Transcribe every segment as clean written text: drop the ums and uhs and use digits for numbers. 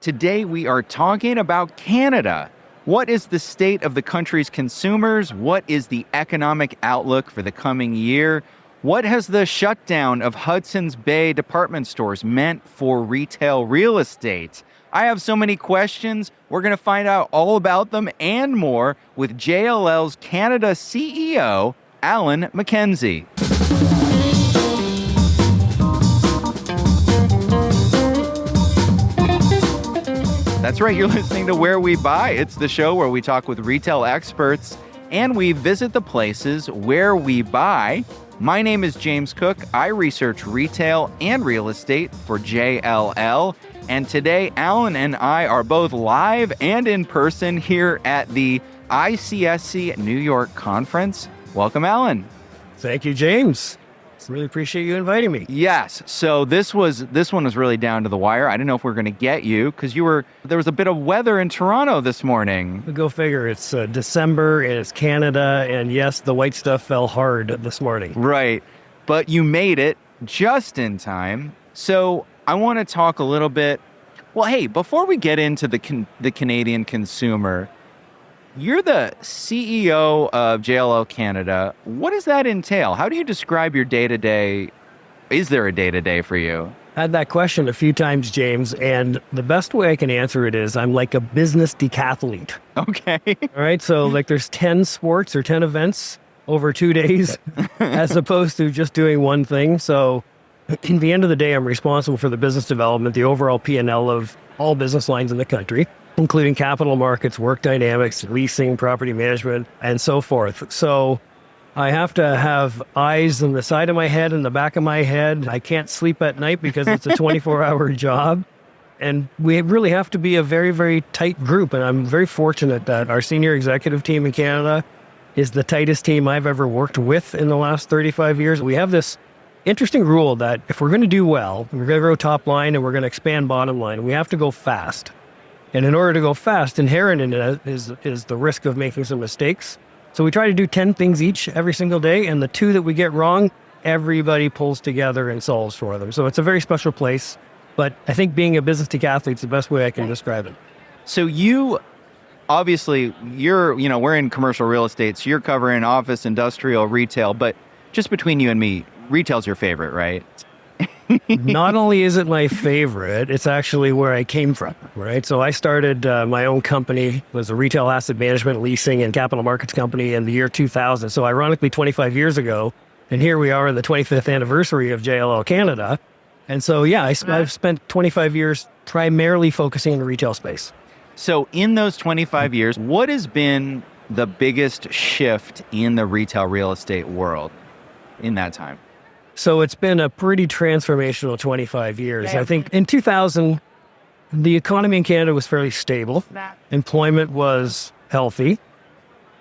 Today we are talking about Canada. What is the state of the country's consumers? What is the economic outlook for the coming year? What has the shutdown of Hudson's Bay department stores meant for retail real estate? I have so many questions. We're going to find out all about them and more with JLL's Canada CEO, Alan MacKenzie. That's right, you're listening to Where We Buy. It's the show where we talk with retail experts and we visit the places where we buy. My name is James Cook. I research retail and real estate for JLL. And today, Alan and I are both live and in person here at the ICSC New York conference. Welcome, Alan. Thank you, James. Really appreciate you inviting me. Yes. So this one was really down to the wire. I didn't know if we were going to get you because there was a bit of weather in Toronto this morning. Go figure. It's December and it's Canada. And yes, the white stuff fell hard this morning. Right. But you made it just in time. So I want to talk a little bit. Well, hey, before we get into the Canadian consumer, you're the CEO of JLL Canada. What does that entail? How do you describe your day-to-day? Is there a day-to-day for you? I had that question a few times, James, and the best way I can answer it is I'm like a business decathlete. Okay. All right, so there's 10 sports or 10 events over 2 days as opposed to just doing one thing. So at the end of the day, I'm responsible for the business development, the overall P&L of all business lines in the country, including capital markets, work dynamics, leasing, property management, and so forth. So I have to have eyes on the side of my head and the back of my head. I can't sleep at night because it's a 24-hour job. And we really have to be a very, very tight group. And I'm very fortunate that our senior executive team in Canada is the tightest team I've ever worked with in the last 35 years. We have this interesting rule that if we're going to do well, we're going to grow top line and we're going to expand bottom line, we have to go fast. And in order to go fast, inherent in it is the risk of making some mistakes. So we try to do 10 things each every single day, and the 2 that we get wrong, everybody pulls together and solves for them. So it's a very special place, but I think being a business decathlete is the best way I can describe it. So we're in commercial real estate, so you're covering office, industrial, retail, but just between you and me, retail's your favorite, right? Not only is it my favorite, it's actually where I came from, right? So I started my own company, was a retail asset management, leasing, and capital markets company in the year 2000. So ironically, 25 years ago, and here we are in the 25th anniversary of JLL Canada. And so, yeah, I've spent 25 years primarily focusing in the retail space. So in those 25 years, what has been the biggest shift in the retail real estate world in that time? So it's been a pretty transformational 25 years. I think in 2000, the economy in Canada was fairly stable. Employment was healthy.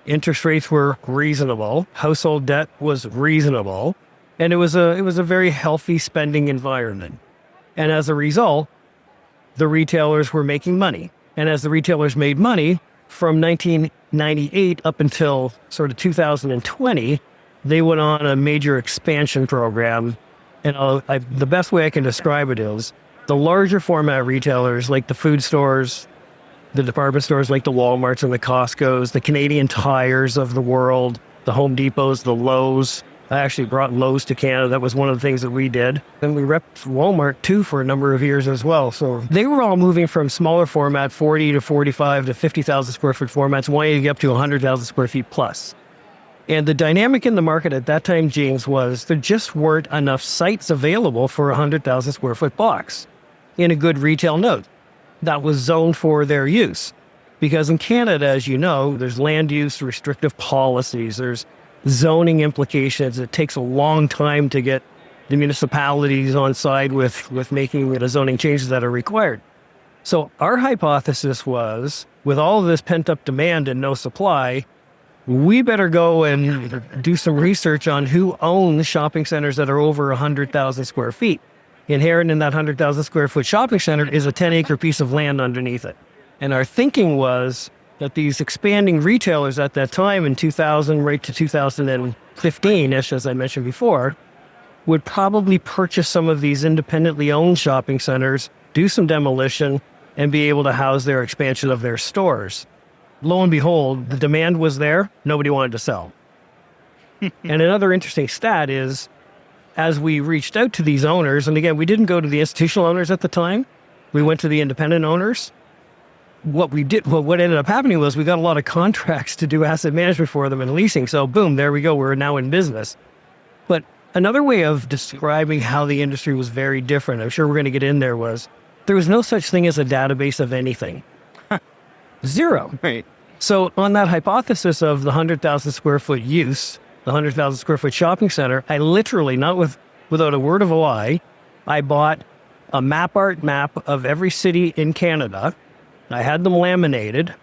Interest rates were reasonable. Household debt was reasonable. And it was a very healthy spending environment. And as a result, the retailers were making money. And as the retailers made money, from 1998 up until sort of 2020, they went on a major expansion program. And the best way I can describe it is the larger format retailers like the food stores, the department stores like the Walmarts and the Costcos, the Canadian Tires of the world, the Home Depots, the Lowe's. I actually brought Lowe's to Canada. That was one of the things that we did. And we repped Walmart too for a number of years as well. So they were all moving from smaller format, 40 to 45 to 50,000 square foot formats, wanting to get up to 100,000 square feet plus. And the dynamic in the market at that time, James, was there just weren't enough sites available for a 100,000 square foot box in a good retail node that was zoned for their use. Because in Canada, as you know, there's land use restrictive policies, there's zoning implications. It takes a long time to get the municipalities on side with making the zoning changes that are required. So our hypothesis was, with all of this pent-up demand and no supply, we better go and do some research on who owns shopping centers that are over 100,000 square feet. Inherent in that 100,000 square foot shopping center is a 10-acre piece of land underneath it. And our thinking was that these expanding retailers at that time in 2000 right to 2015-ish, as I mentioned before, would probably purchase some of these independently owned shopping centers, do some demolition, and be able to house their expansion of their stores. Lo and behold, the demand was there. Nobody wanted to sell. And another interesting stat is, as we reached out to these owners, and again, we didn't go to the institutional owners at the time. We went to the independent owners. What ended up happening was we got a lot of contracts to do asset management for them and leasing. So boom, there we go. We're now in business. But another way of describing how the industry was very different, I'm sure we're going to get in there, was there was no such thing as a database of anything. Zero. Right. So on that hypothesis of the 100,000 square foot use, the 100,000 square foot shopping center, I literally, without a word of a lie, I bought a map of every city in Canada. I had them laminated.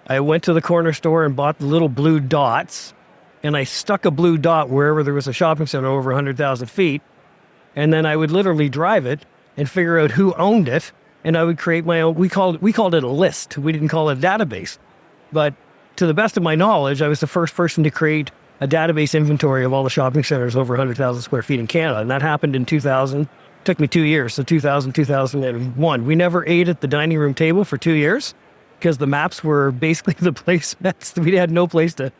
I went to the corner store and bought the little blue dots, and I stuck a blue dot wherever there was a shopping center over 100,000 feet. And then I would literally drive it and figure out who owned it. And I would create my own, we called it a list. We didn't call it a database. But to the best of my knowledge, I was the first person to create a database inventory of all the shopping centers over 100,000 square feet in Canada. And that happened in 2000. It took me 2 years, so 2000, 2001. We never ate at the dining room table for 2 years because the maps were basically the placements. We had no place to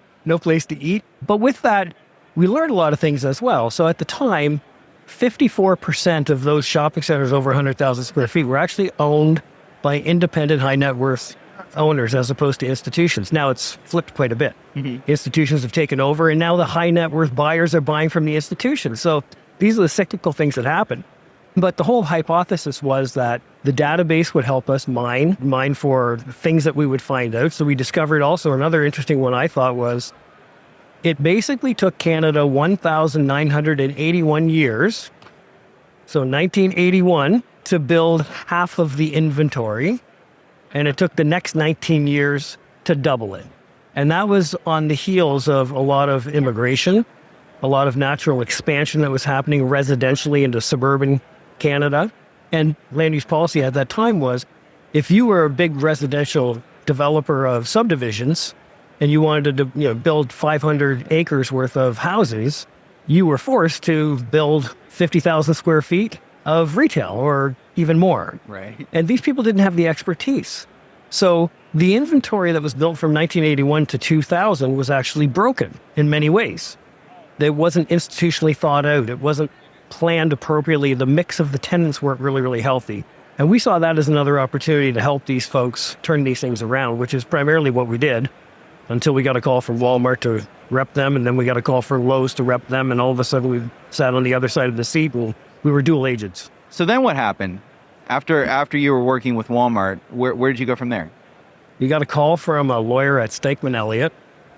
eat. But with that, we learned a lot of things as well. So at the time, 54% of those shopping centers over 100,000 square feet were actually owned by independent high net worth owners as opposed to institutions. Now it's flipped quite a bit. Mm-hmm. Institutions have taken over, and now the high net worth buyers are buying from the institutions. So these are the cyclical things that happen. But the whole hypothesis was that the database would help us mine for things that we would find out. So we discovered also another interesting one I thought was it basically took Canada 1,981 years, so 1981, to build half of the inventory. And it took the next 19 years to double it. And that was on the heels of a lot of immigration, a lot of natural expansion that was happening residentially into suburban Canada. And land use policy at that time was, if you were a big residential developer of subdivisions and you wanted to build 500 acres worth of houses, you were forced to build 50,000 square feet of retail or even more. Right. And these people didn't have the expertise. So the inventory that was built from 1981 to 2000 was actually broken in many ways. It wasn't institutionally thought out. It wasn't planned appropriately. The mix of the tenants weren't really, really healthy. And we saw that as another opportunity to help these folks turn these things around, which is primarily what we did until we got a call from Walmart to rep them. And then we got a call from Lowe's to rep them. And all of a sudden we sat on the other side of the seat and we were dual agents. So then what happened? After you were working with Walmart, where did you go from there? We got a call from a lawyer at Stikeman Elliott,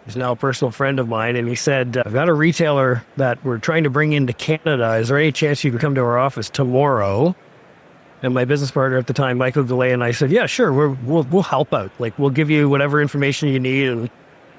who's now a personal friend of mine, and he said, I've got a retailer that we're trying to bring into Canada. Is there any chance you could come to our office tomorrow? And my business partner at the time, Michael Goulet, and I said, yeah, sure, we'll help out. We'll give you whatever information you need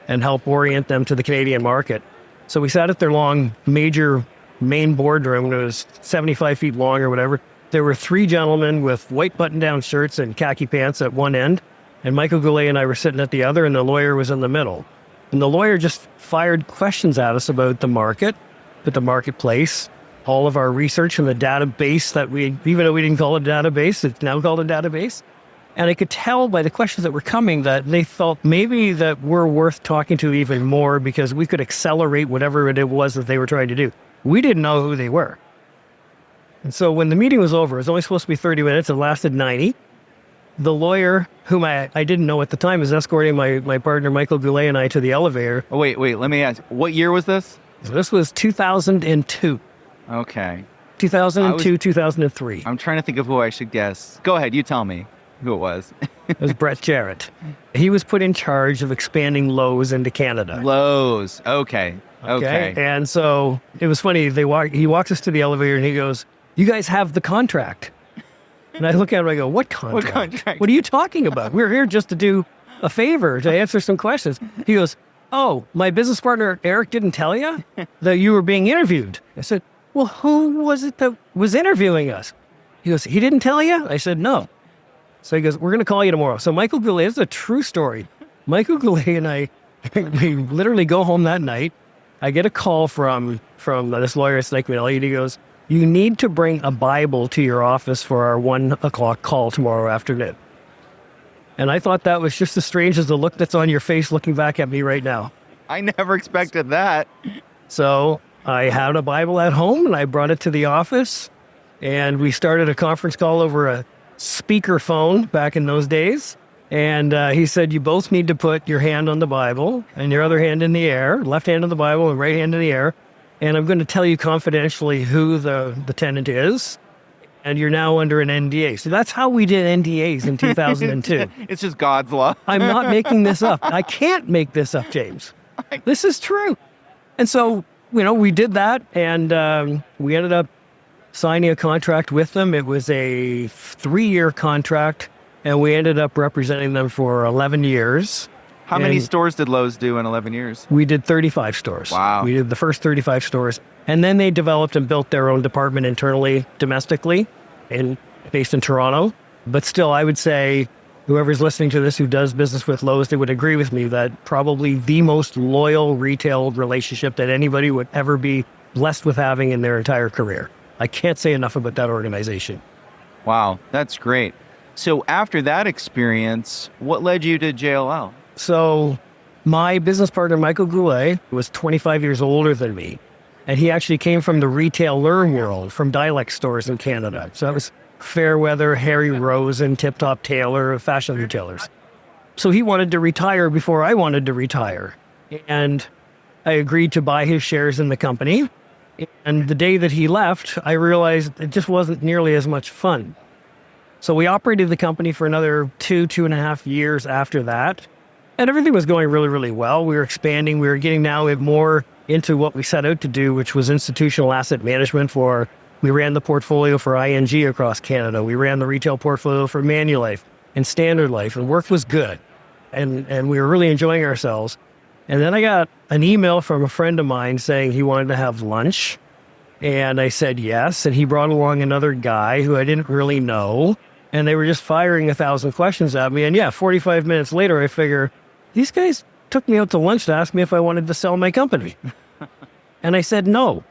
and help orient them to the Canadian market. So we sat at their long, major main boardroom. It was 75 feet long or whatever. There were 3 gentlemen with white button-down shirts and khaki pants at one end, and Michael Goulet and I were sitting at the other, and the lawyer was in the middle. And the lawyer just fired questions at us about the market, the marketplace, all of our research and the database that even though we didn't call it a database, it's now called a database. And I could tell by the questions that were coming that they felt maybe that we're worth talking to even more because we could accelerate whatever it was that they were trying to do. We didn't know who they were. And so when the meeting was over, it was only supposed to be 30 minutes. It lasted 90. The lawyer, whom I didn't know at the time, was escorting my partner, Michael Goulet, and I to the elevator. Oh, wait, let me ask. What year was this? So this was 2002. Okay. 2002, 2003. I'm trying to think of who I should guess. Go ahead, you tell me who it was. It was Brett Jarrett. He was put in charge of expanding Lowe's into Canada. Lowe's, okay. And so it was funny. He walks us to the elevator and he goes, you guys have the contract. And I look at him and I go, what contract? What contract? What are you talking about? We're here just to do a favor, to answer some questions. He goes, oh, my business partner, Eric, didn't tell you that you were being interviewed. I said, well, who was it that was interviewing us? He goes, he didn't tell you? I said, no. So he goes, we're going to call you tomorrow. So Michael Goulet, this is a true story. Michael Goulet and I, we literally go home that night. I get a call from this lawyer at Stikeman Elliott. He goes, you need to bring a Bible to your office for our 1:00 call tomorrow afternoon. And I thought that was just as strange as the look that's on your face looking back at me right now. I never expected that. So I had a Bible at home and I brought it to the office, and we started a conference call over a speakerphone back in those days. And he said, you both need to put your hand on the Bible and your other hand in the air, left hand on the Bible and right hand in the air. And I'm going to tell you confidentially who the tenant is. And you're now under an NDA. So that's how we did NDAs in 2002. It's just God's law. I'm not making this up. I can't make this up, James. This is true. And so, we did that, and we ended up signing a contract with them. It was a 3-year contract, and we ended up representing them for 11 years. How many stores did Lowe's do in 11 years? We did 35 stores. Wow. We did the first 35 stores. And then they developed and built their own department internally, domestically, based in Toronto. But still, I would say whoever's listening to this who does business with Lowe's, they would agree with me that probably the most loyal retail relationship that anybody would ever be blessed with having in their entire career. I can't say enough about that organization. Wow, that's great. So after that experience, what led you to JLL? So my business partner, Michael Goulet, was 25 years older than me. And he actually came from the retailer world, from Dialect stores in Canada. So that was Fairweather, Harry Rosen, Tip Top Tailor, fashion retailers. So he wanted to retire before I wanted to retire. And I agreed to buy his shares in the company. And the day that he left, I realized it just wasn't nearly as much fun. So we operated the company for another 2.5 years after that. And everything was going really, really well. We were expanding. We were getting now more into what we set out to do, which was institutional asset management we ran the portfolio for ING across Canada. We ran the retail portfolio for Manulife and Standard Life, and work was good. And we were really enjoying ourselves. And then I got an email from a friend of mine saying he wanted to have lunch. And I said yes. And he brought along another guy who I didn't really know. And they were just firing 1,000 questions at me. And 45 minutes later, I figure, these guys took me out to lunch to ask me if I wanted to sell my company. And I said no.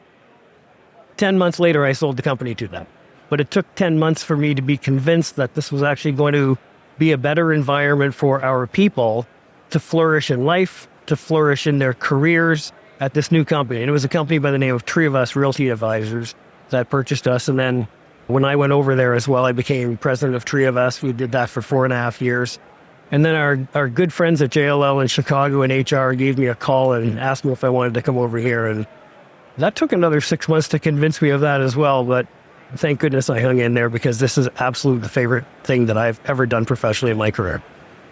10 months later, I sold the company to them. But it took 10 months for me to be convinced that this was actually going to be a better environment for our people to flourish in life, to flourish in their careers at this new company. And it was a company by the name of Tree of Us Realty Advisors that purchased us. And then when I went over there as well, I became president of Tree of Us. We did that for 4.5 years. And then our good friends at JLL in Chicago and HR gave me a call and asked me if I wanted to come over here. And that took another 6 months to convince me of that as well. But thank goodness I hung in there, because this is absolutely the favorite thing that I've ever done professionally in my career.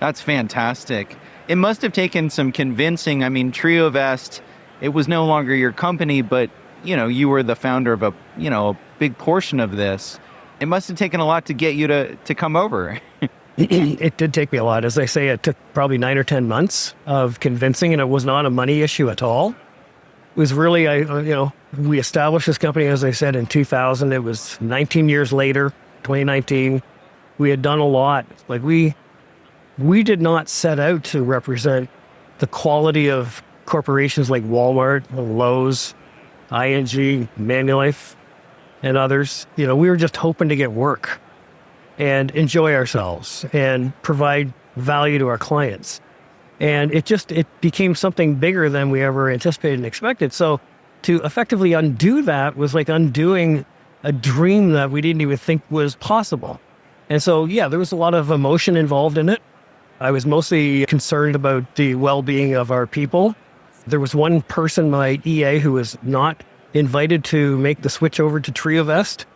That's fantastic. It must have taken some convincing. I mean, Trio Vest, it was no longer your company, but you were the founder of a big portion of this. It must have taken a lot to get you to come over. It did take me a lot. As I say, it took probably 9 or 10 months of convincing, and it was not a money issue at all. It was really, we established this company, as I said, in 2000. It was 19 years later, 2019. We had done a lot. Like we did not set out to represent the quality of corporations like Walmart, Lowe's, ING, Manulife, and others. We were just hoping to get work and enjoy ourselves and provide value to our clients. And it became something bigger than we ever anticipated and expected. So to effectively undo that was like undoing a dream that we didn't even think was possible. And so, there was a lot of emotion involved in it. I was mostly concerned about the well-being of our people. There was one person, my EA, who was not invited to make the switch over to Trio Vest.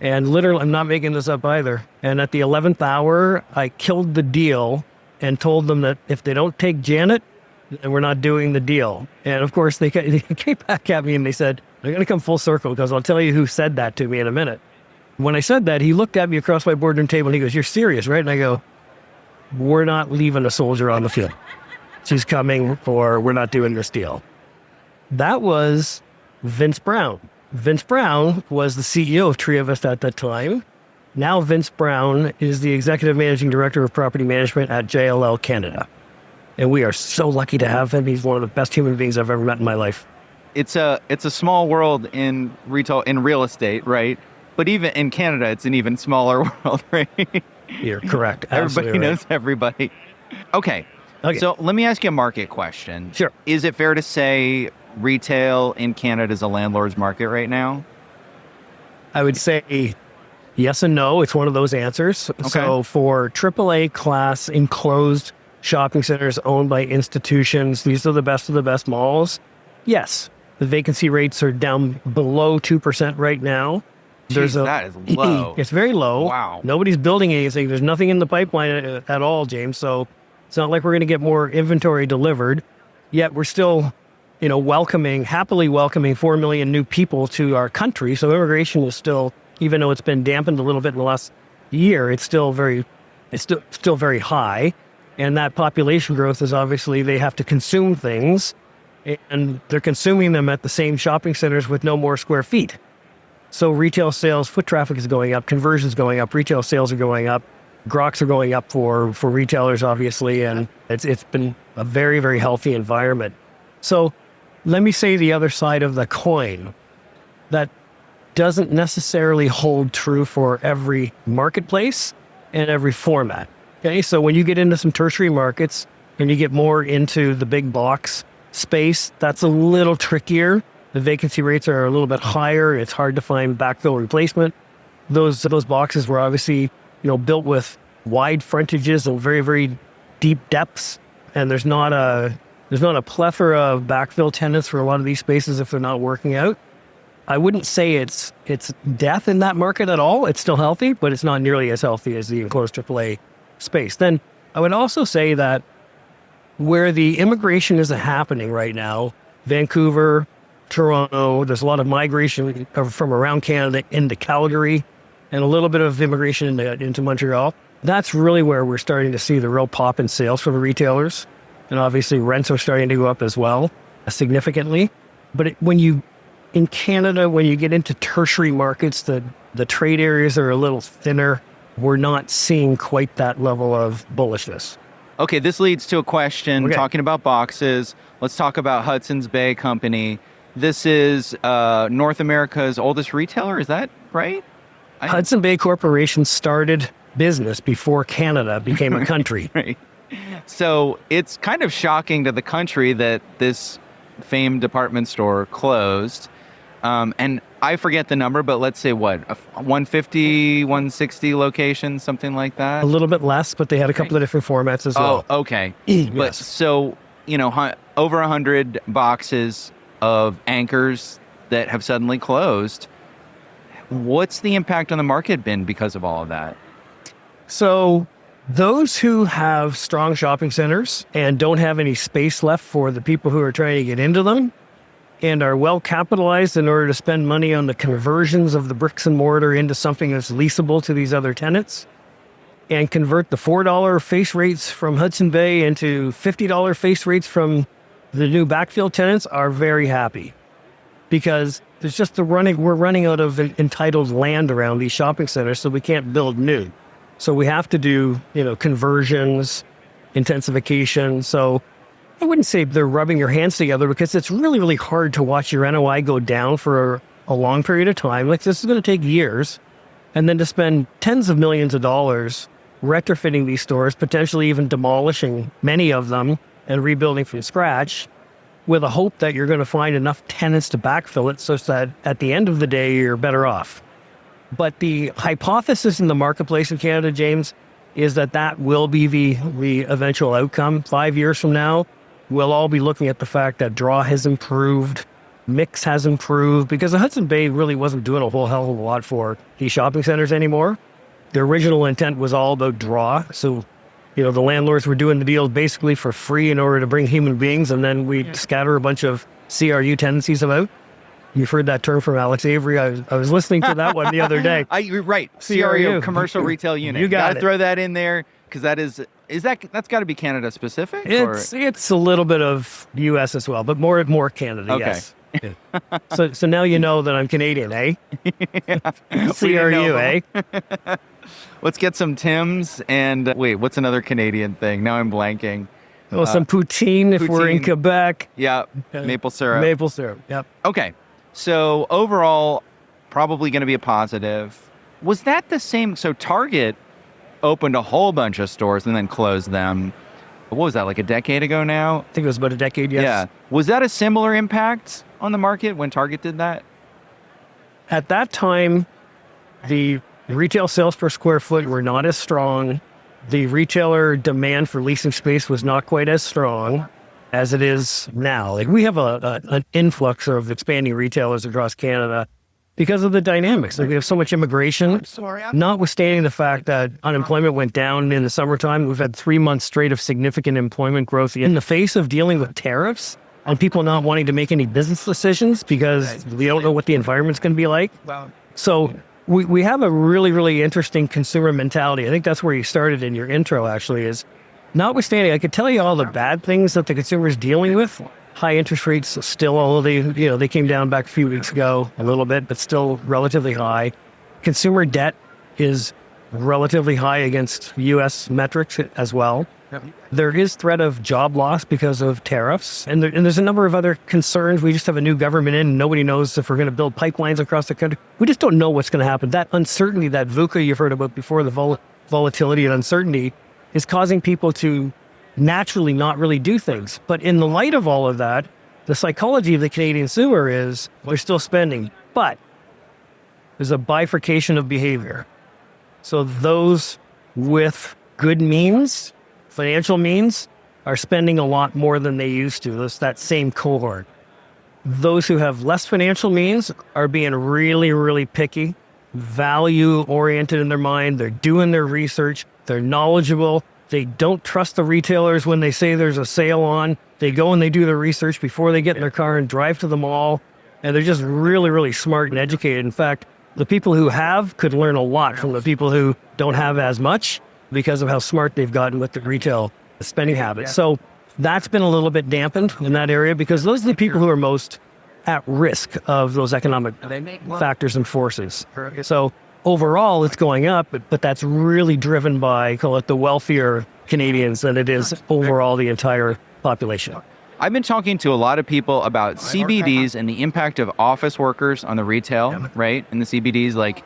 And literally, I'm not making this up either. And at the 11th hour, I killed the deal and told them that if they don't take Janet, then we're not doing the deal. And of course, they came back at me and they said, they're going to come full circle, because I'll tell you who said that to me in a minute. When I said that, he looked at me across my boardroom table and he goes, "You're serious, right?" And I go, "We're not leaving a soldier on the field. She's coming, or we're not doing this deal." That was Vince Brown. Vince Brown was the CEO of Trio Vest at that time. Now Vince Brown is the executive managing director of property management at JLL Canada. And we are so lucky to have him. He's one of the best human beings I've ever met in my life. It's a small world in real estate, right? But even in Canada, it's an even smaller world, right? You're correct. Everybody Absolutely right. knows everybody. Okay. So let me ask you a market question. Sure. Is it fair to say retail in Canada is a landlord's market right now? I would say yes and no. It's one of those answers. Okay. So for AAA class enclosed shopping centers owned by institutions, these are the best of the best malls. Yes, the vacancy rates are down below 2% right now. Jeez, that is low. It's very low. Wow. Nobody's building anything. There's nothing in the pipeline at all, James. So it's not like we're going to get more inventory delivered. Yet we're still, happily welcoming 4 million new people to our country. So immigration is still, even though it's been dampened a little bit in the last year, it's still very high. And that population growth is obviously they have to consume things, and they're consuming them at the same shopping centers with no more square feet. So retail sales, foot traffic is going up, conversions going up, retail sales are going up, groks are going up for retailers, obviously, and it's been a very, very healthy environment. So let me say the other side of the coin. That doesn't necessarily hold true for every marketplace and every format. Okay, so when you get into some tertiary markets and you get more into the big box space, that's a little trickier. The vacancy rates are a little bit higher. It's hard to find backfill replacement. Those boxes were obviously, built with wide frontages and very, very deep depths. And there's not a plethora of backfill tenants for a lot of these spaces if they're not working out. I wouldn't say it's death in that market at all. It's still healthy, but it's not nearly as healthy as the enclosed AAA space. Then I would also say that where the immigration is happening right now, Vancouver, Toronto, there's a lot of migration from around Canada into Calgary and a little bit of immigration into Montreal. That's really where we're starting to see the real pop in sales for the retailers. And obviously rents are starting to go up as well, significantly. But in Canada, when you get into tertiary markets, the trade areas are a little thinner. We're not seeing quite that level of bullishness. Okay, this leads to a question. Okay. Talking about boxes, let's talk about Hudson's Bay Company. This is North America's oldest retailer, is that right? Hudson Bay Corporation started business before Canada became a country. Right. So it's kind of shocking to the country that this famed department store closed. And I forget the number, but let's say what, 150, 160 locations, something like that? A little bit less, but they had a couple of different formats as well. Oh, okay. Yes. But so, over 100 boxes of anchors that have suddenly closed. What's the impact on the market been because of all of that? So those who have strong shopping centers and don't have any space left for the people who are trying to get into them and are well capitalized in order to spend money on the conversions of the bricks and mortar into something that's leasable to these other tenants and convert the $4 face rates from Hudson Bay into $50 face rates from the new backfill tenants are very happy because there's just we're running out of entitled land around these shopping centers, so we can't build new. So we have to do, conversions, intensification. So I wouldn't say they're rubbing your hands together because it's really, really hard to watch your NOI go down for a long period of time. Like this is going to take years. And then to spend tens of millions of dollars retrofitting these stores, potentially even demolishing many of them and rebuilding from scratch with a hope that you're going to find enough tenants to backfill it so that at the end of the day, you're better off. But the hypothesis in the marketplace in Canada, James, is that will be the eventual outcome. 5 years from now, we'll all be looking at the fact that draw has improved, mix has improved, because the Hudson Bay really wasn't doing a whole hell of a lot for these shopping centers anymore. The original intent was all about draw. So, the landlords were doing the deals basically for free in order to bring human beings, and then we'd scatter a bunch of CRU tenancies about. You've heard that term from Alex Avery. I was listening to that one the other day. You're right. CRU, commercial retail unit. You got to throw that in there because that's got to be Canada specific? It's a little bit of U.S. as well, but more Canada, okay. Yes. Yeah. So now you know that I'm Canadian, eh? CRU, eh? Let's get some Tims and wait, what's another Canadian thing? Now I'm blanking. Well, some poutine if we're in Quebec. Yeah, maple syrup. Maple syrup, yep. Okay, so overall, probably going to be a positive. Was that the same? So Target opened a whole bunch of stores and then closed them. What was that, like a decade ago now? I think it was about a decade, yes. Yeah. Was that a similar impact on the market when Target did that? At that time, the retail sales per square foot were not as strong. The retailer demand for leasing space was not quite as strong as it is now. Like, we have an influx of expanding retailers across Canada because of the dynamics. Like, we have so much immigration, notwithstanding the fact that unemployment went down in the summertime. We've had 3 months straight of significant employment growth in the face of dealing with tariffs and people not wanting to make any business decisions because we don't know what the environment's going to be like. So we have a really, really interesting consumer mentality. I think that's where you started in your intro, actually, is notwithstanding, I could tell you all the bad things that the consumer is dealing with. High interest rates still, although they came down back a few weeks ago a little bit, but still relatively high. Consumer debt is relatively high against U.S. metrics as well. There is threat of job loss because of tariffs, and there's a number of other concerns. We just have a new government in, and nobody knows if we're going to build pipelines across the country. We just don't know what's going to happen. That uncertainty, that VUCA you've heard about before, the volatility and uncertainty, is causing people to naturally not really do things. But in the light of all of that, the psychology of the Canadian consumer is they're still spending, but there's a bifurcation of behavior. So those with good means, financial means, are spending a lot more than they used to. That's that same cohort. Those who have less financial means are being really, really picky, value-oriented in their mind. They're doing their research. They're knowledgeable. They don't trust the retailers when they say there's a sale on. They go and they do their research before they get in their car and drive to the mall. And they're just really, really smart and educated. In fact, the people who have could learn a lot from the people who don't have as much because of how smart they've gotten with the retail spending habits. So that's been a little bit dampened in that area because those are the people who are most at risk of those economic factors and forces. So overall, it's going up, but that's really driven by, call it, the wealthier Canadians than it is overall the entire population. I've been talking to a lot of people about CBDs and the impact of office workers on the retail, right? And the CBDs, like,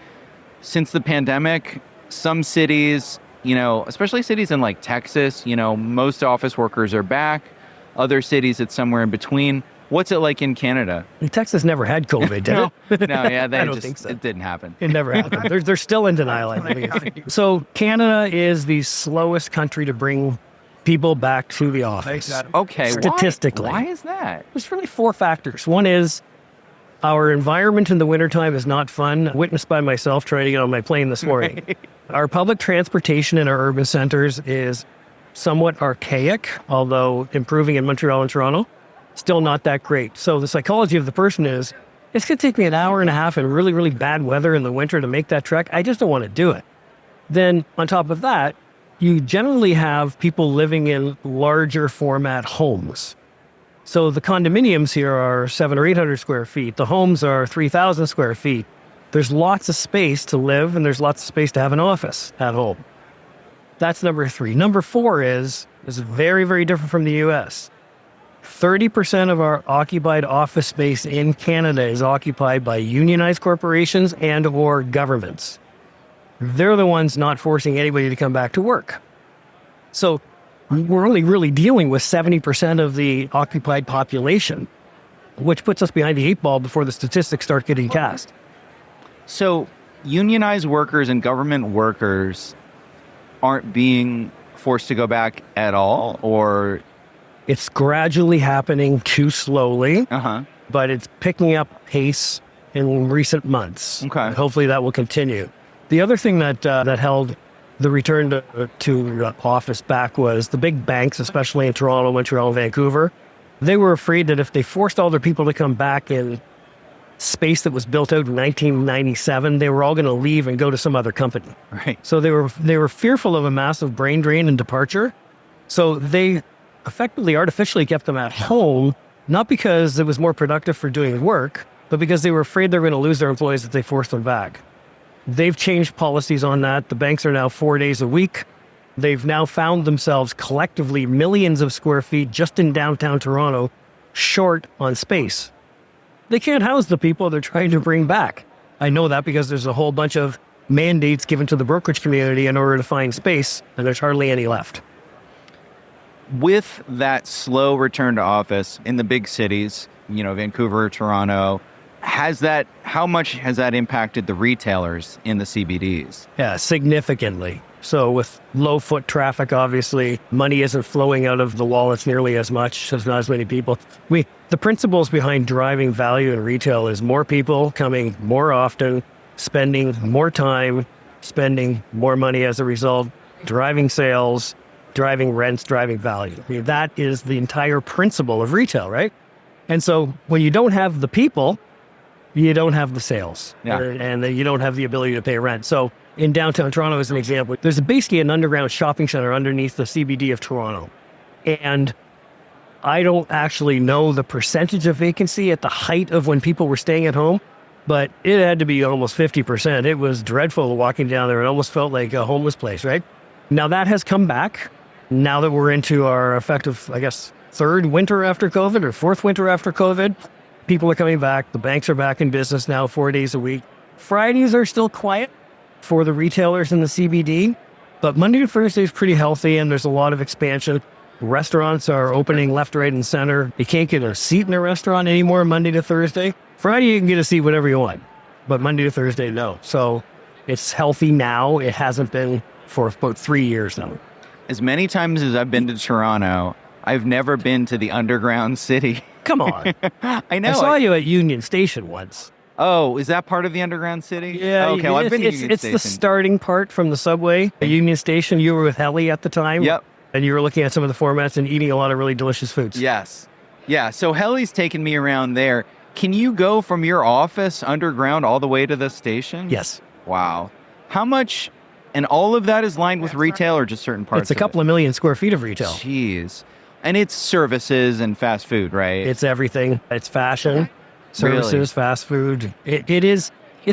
since the pandemic, some cities, especially cities in like Texas, most office workers are back. Other cities, it's somewhere in between. What's it like in Canada? Texas never had COVID, did it? No, yeah, I don't think so. It didn't happen. It never happened. They're still in denial, I think. So Canada is the slowest country to bring people back to the office. Okay. Statistically. Why is that? There's really 4 factors. One is our environment in the wintertime is not fun, witnessed by myself trying to get on my plane this morning. Our public transportation in our urban centers is somewhat archaic, although improving in Montreal and Toronto. Still not that great. So the psychology of the person is, it's going to take me an hour and a half in really, really bad weather in the winter to make that trek. I just don't want to do it. Then on top of that, you generally have people living in larger format homes. So the condominiums here are 700 or 800 square feet. The homes are 3,000 square feet. There's lots of space to live and there's lots of space to have an office at home. That's number 3. Number 4 is very, very different from the US. 30% of our occupied office space in Canada is occupied by unionized corporations and or governments. They're the ones not forcing anybody to come back to work. So we're only really dealing with 70% of the occupied population, which puts us behind the 8 ball before the statistics start getting cast. So unionized workers and government workers aren't being forced to go back at all, or... It's gradually happening too slowly, but it's picking up pace in recent months. Okay. And hopefully that will continue. The other thing that held the return to office back was the big banks, especially in Toronto, Montreal, and Vancouver. They were afraid that if they forced all their people to come back in space that was built out in 1997, they were all going to leave and go to some other company. Right. So they were fearful of a massive brain drain and departure. So they effectively artificially kept them at home, not because it was more productive for doing work, but because they were afraid they were going to lose their employees if they forced them back. They've changed policies on that. The banks are now 4 days a week. They've now found themselves collectively millions of square feet just in downtown Toronto short on space. They can't house the people they're trying to bring back. I know that because there's a whole bunch of mandates given to the brokerage community in order to find space, and there's hardly any left. With that slow return to office in the big cities, Vancouver, Toronto, how much has that impacted the retailers in the CBDs? Yeah, significantly. So with low foot traffic, obviously, money isn't flowing out of the wallets nearly as much. There's not as many people. The principles behind driving value in retail is more people coming more often, spending more time, spending more money as a result, driving sales, driving rents, driving value. That is the entire principle of retail, right? And so when you don't have the people, you don't have the sales, and you don't have the ability to pay rent. So in downtown Toronto, as an example, there's basically an underground shopping center underneath the CBD of Toronto. And I don't actually know the percentage of vacancy at the height of when people were staying at home, but it had to be almost 50%. It was dreadful walking down there. It almost felt like a homeless place, right? Now that has come back. Now that we're into our effective, third winter after COVID or fourth winter after COVID, people are coming back. The banks are back in business now 4 days a week. Fridays are still quiet for the retailers in the CBD, but Monday to Thursday is pretty healthy, and there's a lot of expansion. Restaurants are opening left, right, and center. You can't get a seat in a restaurant anymore Monday to Thursday. Friday, you can get a seat whenever you want, but Monday to Thursday, no. So it's healthy now. It hasn't been for about 3 years now. As many times as I've been to Toronto, I've never been to the underground city. Come on. I know. I saw you at Union Station once. Oh, is that part of the underground city? Yeah. Okay, well, I've been to Union It's Station. the starting part from the subway. At Union Station, you were with Helly at the time. Yep. And you were looking at some of the formats and eating a lot of really delicious foods. Yes. Yeah, so Helly's taken me around there. Can you go from your office underground all the way to the station? Yes. Wow. How much, and all of that is lined with retail or just certain parts? It's a couple of million square feet of retail. Jeez. And it's services and fast food, right? It's everything. It's fashion, services, Really? fast food. It's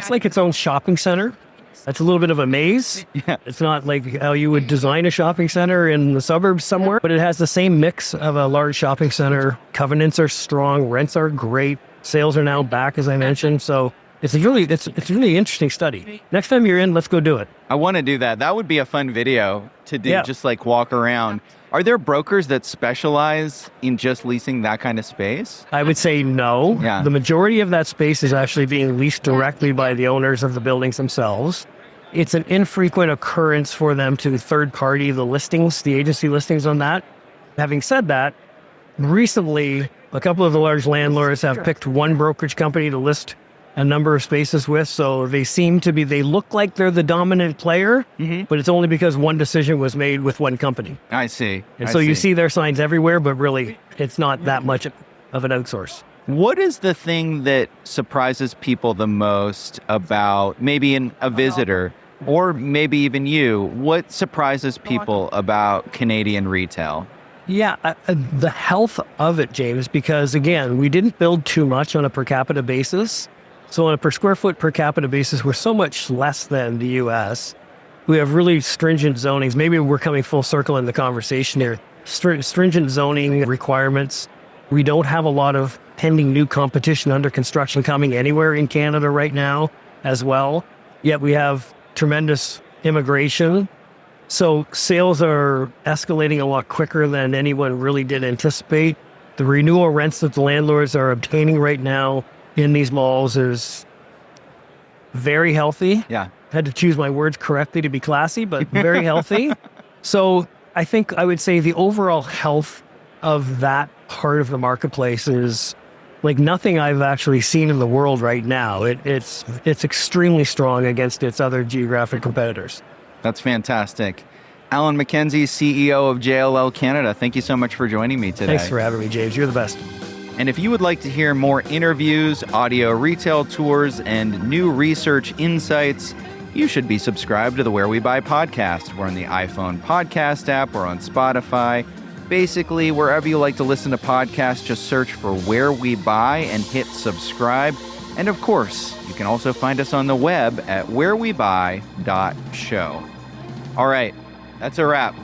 like its own shopping center. That's a little bit of a maze. Yeah. It's not like how you would design a shopping center in the suburbs somewhere, but it has the same mix of a large shopping center. Covenants are strong. Rents are great. Sales are now back, as I mentioned. So it's a really interesting study. Next time you're in, let's go do it. I want to do that. That would be a fun video to do, just like walk around. Are there brokers that specialize in just leasing that kind of space? I would say no. Yeah. The majority of that space is actually being leased directly by the owners of the buildings themselves. It's an infrequent occurrence for them to third party the listings, the agency listings on that. Having said that, recently, a couple of the large landlords have picked one brokerage company to list a number of spaces with. So they look like they're the dominant player, but it's only because one decision was made with one company. I see. And so you see their signs everywhere, but really it's not that much of an outsource. What is the thing that surprises people the most about maybe a visitor or maybe even you? What surprises people about Canadian retail? Yeah, the health of it, James, because again, we didn't build too much on a per capita basis. So on a per square foot per capita basis, we're so much less than the US. We have really stringent zonings. Maybe we're coming full circle in the conversation here. Stringent zoning requirements. We don't have a lot of pending new competition under construction coming anywhere in Canada right now as well. Yet we have tremendous immigration. So sales are escalating a lot quicker than anyone really did anticipate. The renewal rents that the landlords are obtaining right now in these malls is very healthy. Yeah. Had to choose my words correctly to be classy, but very healthy. So I think I would say the overall health of that part of the marketplace is like nothing I've actually seen in the world right now. It's extremely strong against its other geographic competitors. That's fantastic. Alan MacKenzie, CEO of JLL Canada, thank you so much for joining me today. Thanks for having me, James. You're the best. And if you would like to hear more interviews, audio retail tours, and new research insights, you should be subscribed to the Where We Buy podcast. We're on the iPhone podcast app, we're on Spotify. Basically, wherever you like to listen to podcasts, just search for Where We Buy and hit subscribe. And of course, you can also find us on the web at wherewebuy.show. All right, that's a wrap.